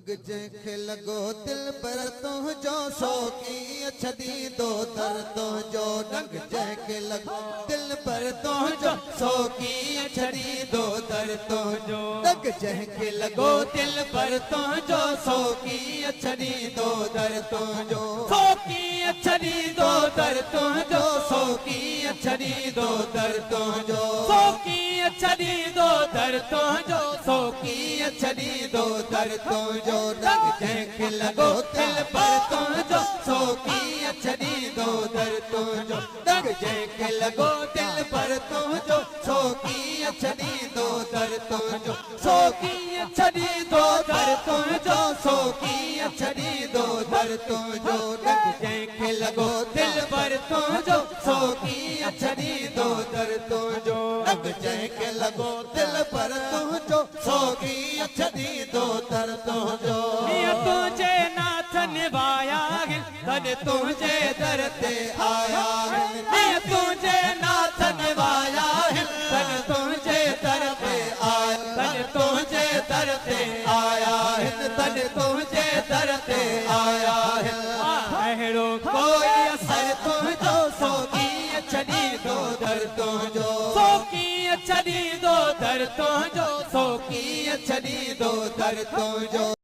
दग जंहिंखे लॻो दिल पर तुंहिंजो सोकी छॾी दो दर तुंहिंजो दग जंहिंखे लॻो दिल पर तुंहिंजो सोकी छॾी दो दर तुंहिंजो दग जंहिंखे लॻो दिल पर तुंहिंजो सोकी छॾी दो दर तुंहिंजो सोकी छॾी दो दर तुंहिंजो सोकी छॾी दो दर तुंहिंजो सोकी छॾी दो दर तुंहिंजो सोकी छॾी दो दर तुंहिंजो दग जंहिंखे लॻो दिल पर तुंहिंजो सोकी छॾी दो दर तुंहिंजो दग जंहिंखे लॻो दिल पर तुंहिंजो सोकी छॾी दो दर तुंहिंजो सोकी छॾी दो दर तुंहिंजो सोकी छॾी दो दर तुंहिंजो दग जंहिंखे लॻो दिल पर तुंहिंजो सोकी छॾी दो दर तुंहिंजो दग जंहिंखे लॻो दिल पर तुंहिंजो सोकी छॾी दो दर तुंहिंजो तुंहिंजे नाथ निभाया तॾहिं तुंहिंजे दर ते आया तुंहिंजे नाथ निभाया तॾहिं तुंहिंजे दर ते आया तॾहिं तुंहिंजे दर ते आया तॾहिं तुंहिंजे दर ते आया अहिड़ो कोई असर तुंहिंजो सोकी छॾी दो दर तुंहिंजो सोकी छॾी दो दर तुंहिंजो सोकी छॾी दो दर तुंहिंजो